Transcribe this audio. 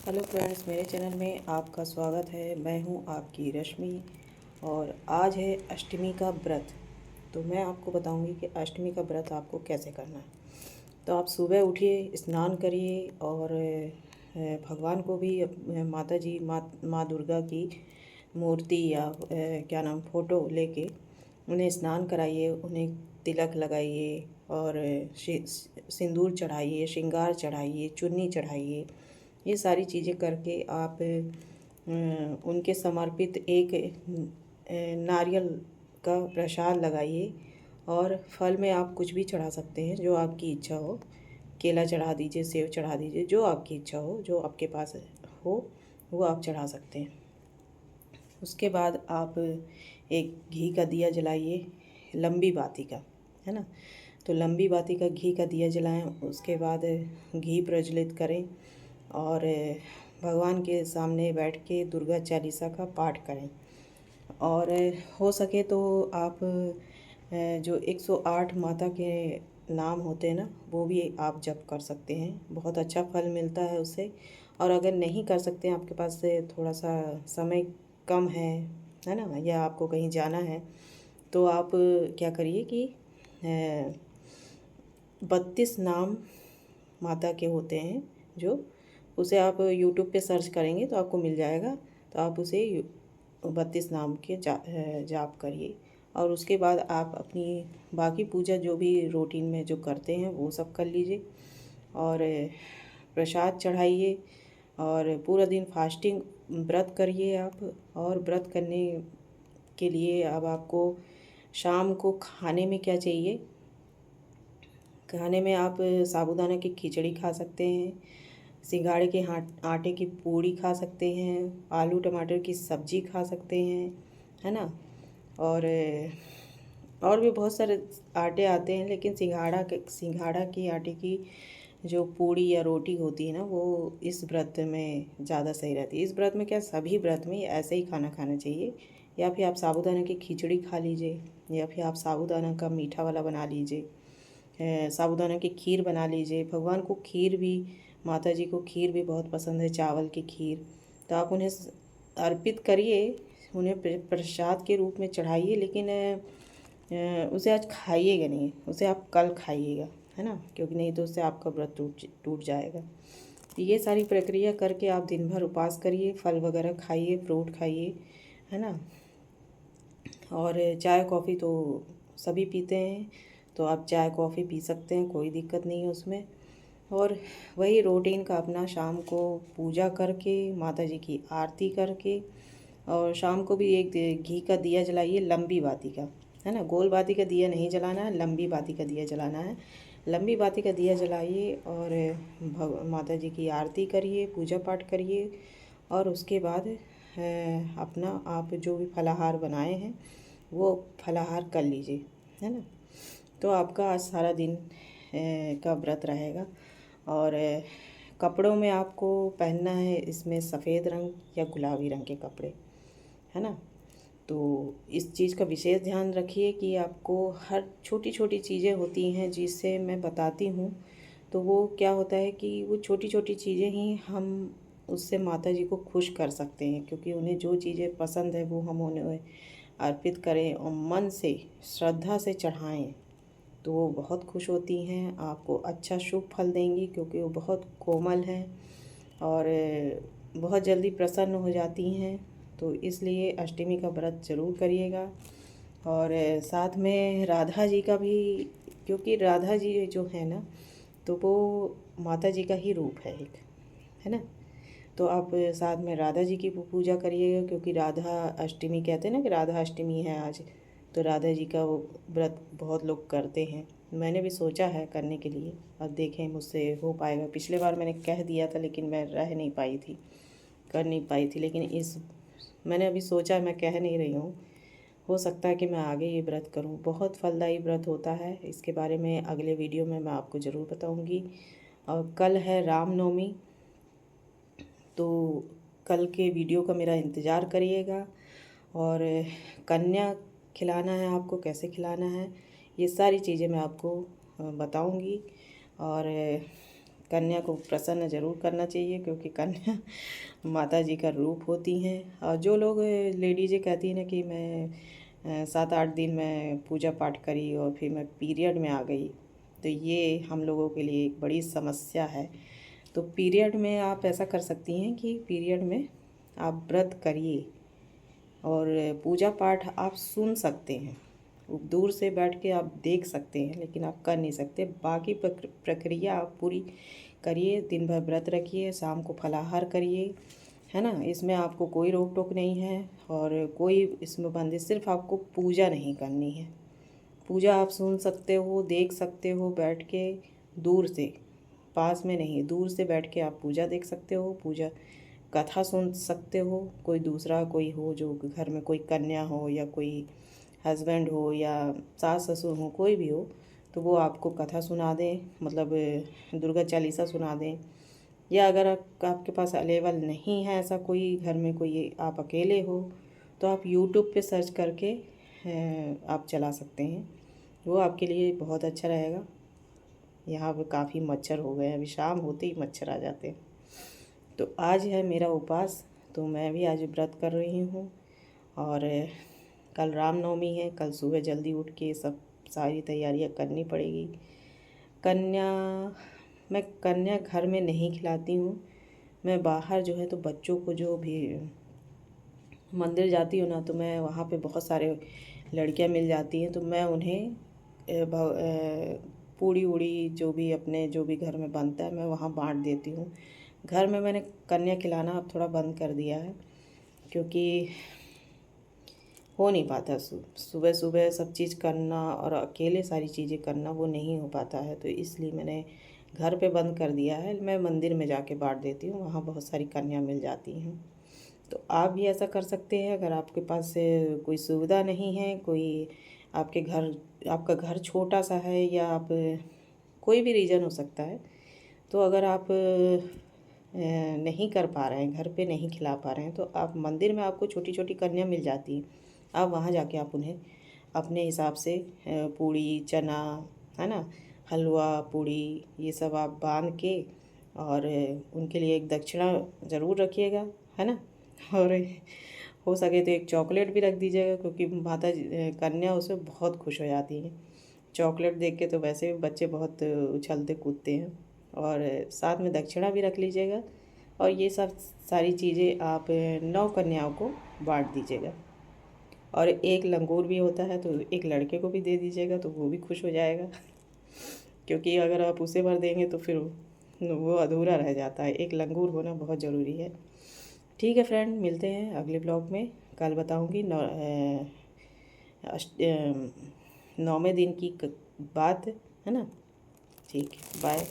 Hello friends, मेरे channel में आपका स्वागत है। मैं हूं आपकी रश्मि और आज है अष्टमी का व्रत। तो मैं आपको बताऊंगी कि अष्टमी का व्रत आपको कैसे करना है। तो आप सुबह उठिए, स्नान करिए और भगवान को भी माता जी माँ दुर्गा की मूर्ति या क्या नाम फ़ोटो लेके उन्हें स्नान कराइए, उन्हें तिलक लगाइए और सिंदूर चढ़ाइए, श्रृंगार चढ़ाइए, चुन्नी चढ़ाइए। ये सारी चीज़ें करके आप उनके समर्पित एक नारियल का प्रसाद लगाइए और फल में आप कुछ भी चढ़ा सकते हैं जो आपकी इच्छा हो। केला चढ़ा दीजिए, सेब चढ़ा दीजिए, जो आपकी इच्छा हो, जो आपके पास हो वो आप चढ़ा सकते हैं। उसके बाद आप एक घी का दिया जलाइए, लंबी बाती का, है ना। तो लंबी बाती का घी का दिया जलाएं। उसके बाद घी प्रज्वलित करें और भगवान के सामने बैठ के दुर्गा चालीसा का पाठ करें। और हो सके तो आप जो 108 माता के नाम होते हैं ना, वो भी आप जप कर सकते हैं। बहुत अच्छा फल मिलता है उससे। और अगर नहीं कर सकते हैं, आपके पास से थोड़ा सा समय कम है ना, या आपको कहीं जाना है, तो आप क्या करिए कि 32 नाम माता के होते हैं, जो उसे आप यूट्यूब पे सर्च करेंगे तो आपको मिल जाएगा। तो आप उसे 32 नाम के जाप करिए और उसके बाद आप अपनी बाकी पूजा जो भी रूटीन में जो करते हैं वो सब कर लीजिए और प्रसाद चढ़ाइए और पूरा दिन फास्टिंग व्रत करिए आप। और व्रत करने के लिए अब आपको शाम को खाने में क्या चाहिए। खाने में आप साबूदाना की खिचड़ी खा सकते हैं, सिंघाड़े के आटे की पूड़ी खा सकते हैं, आलू टमाटर की सब्ज़ी खा सकते हैं, है ना। और भी बहुत सारे आटे आते हैं, लेकिन सिंघाड़ा की आटे की जो पूड़ी या रोटी होती है ना, वो इस व्रत में ज़्यादा सही रहती है। इस व्रत में क्या, सभी व्रत में ऐसे ही खाना खाना चाहिए। या फिर आप साबूदाना की खिचड़ी खा लीजिए, या फिर आप साबूदाना का मीठा वाला बना लीजिए, साबूदाना की खीर बना लीजिए। भगवान को खीर भी, माता जी को खीर भी बहुत पसंद है, चावल की खीर। तो आप उन्हें अर्पित करिए, उन्हें प्रसाद के रूप में चढ़ाइए, लेकिन उसे आज खाइएगा नहीं, उसे आप कल खाइएगा, है ना, क्योंकि नहीं तो उससे आपका व्रत टूट जाएगा। तो ये सारी प्रक्रिया करके आप दिन भर उपवास करिए, फल वगैरह खाइए, फ्रूट खाइए, है ना। और चाय कॉफ़ी तो सभी पीते हैं, तो आप चाय कॉफ़ी पी सकते हैं, कोई दिक्कत नहीं है उसमें। और वही रूटीन का अपना शाम को पूजा करके, माता जी की आरती करके, और शाम को भी एक घी का दिया जलाइए, लंबी बाती का, है ना। गोल बाती का दिया नहीं जलाना है, लंबी बाती का दिया जलाना है। लंबी बाती का दिया जलाइए और माता जी की आरती करिए, पूजा पाठ करिए। और उसके बाद अपना आप जो भी फलाहार बनाए हैं वो फलाहार कर लीजिए, है ना। तो आपका आज सारा दिन का व्रत रहेगा। और कपड़ों में आपको पहनना है इसमें सफ़ेद रंग या गुलाबी रंग के कपड़े, है ना। तो इस चीज़ का विशेष ध्यान रखिए कि आपको हर छोटी छोटी चीज़ें होती हैं जिससे मैं बताती हूँ, तो वो क्या होता है कि वो छोटी छोटी चीज़ें ही हम उससे माता जी को खुश कर सकते हैं, क्योंकि उन्हें जो चीज़ें पसंद है वो हम उन्हें अर्पित करें और मन से श्रद्धा से चढ़ाएं, तो वो बहुत खुश होती हैं, आपको अच्छा शुभ फल देंगी, क्योंकि वो बहुत कोमल हैं और बहुत जल्दी प्रसन्न हो जाती हैं। तो इसलिए अष्टमी का व्रत ज़रूर करिएगा। और साथ में राधा जी का भी, क्योंकि राधा जी जो है ना, तो वो माता जी का ही रूप है एक, है ना। तो आप साथ में राधा जी की पूजा करिएगा, क्योंकि राधा अष्टमी कहते हैं ना कि राधा अष्टमी है आज। तो राधा जी का वो व्रत बहुत लोग करते हैं, मैंने भी सोचा है करने के लिए। अब देखें मुझसे हो पाएगा। पिछले बार मैंने कह दिया था लेकिन मैं रह नहीं पाई थी, कर नहीं पाई थी, लेकिन इस मैंने अभी सोचा, मैं कह नहीं रही हूँ, हो सकता है कि मैं आगे ये व्रत करूँ। बहुत फलदायी व्रत होता है, इसके बारे में अगले वीडियो में मैं आपको ज़रूर बताऊँगी। और कल है रामनवमी, तो कल के वीडियो का मेरा इंतज़ार करिएगा। और कन्या खिलाना है आपको, कैसे खिलाना है, ये सारी चीज़ें मैं आपको बताऊंगी। और कन्या को प्रसन्न ज़रूर करना चाहिए, क्योंकि कन्या माता जी का रूप होती हैं। और जो लोग लेडीज़ें कहती हैं ना कि मैं 7-8 दिन मैं पूजा पाठ करी और फिर मैं पीरियड में आ गई, तो ये हम लोगों के लिए एक बड़ी समस्या है। तो पीरियड में आप ऐसा कर सकती हैं कि पीरियड में आप व्रत करिए और पूजा पाठ आप सुन सकते हैं, दूर से बैठ के आप देख सकते हैं, लेकिन आप कर नहीं सकते। बाकी प्रक्रिया आप पूरी करिए, दिन भर व्रत रखिए, शाम को फलाहार करिए, है ना। इसमें आपको कोई रोक टोक नहीं है और कोई इसमें बंदिश, सिर्फ आपको पूजा नहीं करनी है। पूजा आप सुन सकते हो, देख सकते हो बैठ के, दूर से, पास में नहीं, दूर से बैठ के आप पूजा देख सकते हो, पूजा कथा सुन सकते हो। कोई दूसरा कोई हो, जो घर में कोई कन्या हो या कोई हस्बैंड हो या सास ससुर हो, कोई भी हो, तो वो आपको कथा सुना दें, मतलब दुर्गा चालीसा सुना दें। या अगर आपके पास अवेलेबल नहीं है ऐसा कोई, घर में कोई, आप अकेले हो, तो आप यूट्यूब पे सर्च करके आप चला सकते हैं, वो आपके लिए बहुत अच्छा रहेगा। यहाँ पे काफ़ी मच्छर हो गए हैं, अभी शाम होते ही मच्छर आ जाते हैं। तो आज है मेरा उपवास, तो मैं भी आज व्रत कर रही हूँ। और कल रामनवमी है, कल सुबह जल्दी उठ के सब सारी तैयारियाँ करनी पड़ेगी। मैं कन्या घर में नहीं खिलाती हूँ, मैं बाहर जो है तो बच्चों को, जो भी मंदिर जाती हूँ ना, तो मैं वहाँ पे बहुत सारे लड़कियाँ मिल जाती हैं, तो मैं उन्हें पूड़ी उड़ी जो भी अपने जो भी घर में बनता है मैं वहाँ बांट देती हूँ। घर में मैंने कन्या खिलाना अब थोड़ा बंद कर दिया है, क्योंकि हो नहीं पाता, सुबह सुबह सब चीज़ करना और अकेले सारी चीज़ें करना वो नहीं हो पाता है, तो इसलिए मैंने घर पे बंद कर दिया है। मैं मंदिर में जाके बांट देती हूँ, वहाँ बहुत सारी कन्या मिल जाती हैं। तो आप भी ऐसा कर सकते हैं, अगर आपके पास कोई सुविधा नहीं है, कोई आपके घर, आपका घर छोटा सा है, या आप कोई भी रीज़न हो सकता है, तो अगर आप नहीं कर पा रहे हैं, घर पे नहीं खिला पा रहे हैं, तो आप मंदिर में, आपको छोटी छोटी कन्या मिल जाती हैं, आप वहाँ जाके आप उन्हें अपने हिसाब से पूड़ी चना, है ना, हलवा पूड़ी, ये सब आप बांध के, और उनके लिए एक दक्षिणा ज़रूर रखिएगा, है ना। और हो सके तो एक चॉकलेट भी रख दीजिएगा, क्योंकि माता कन्या उसमें बहुत खुश हो जाती हैं। चॉकलेट देख के तो वैसे भी बच्चे बहुत उछलते कूदते हैं, और साथ में दक्षिणा भी रख लीजिएगा। और ये सब सारी चीज़ें आप 9 कन्याओं को बांट दीजिएगा। और एक लंगूर भी होता है, तो एक लड़के को भी दे दीजिएगा, तो वो भी खुश हो जाएगा। क्योंकि अगर आप उसे भर देंगे तो फिर वो अधूरा रह जाता है, एक लंगूर होना बहुत ज़रूरी है। ठीक है फ्रेंड, मिलते हैं अगले ब्लॉग में। कल बताऊँगी 9वें दिन की बात, है ना। ठीक है, बाय।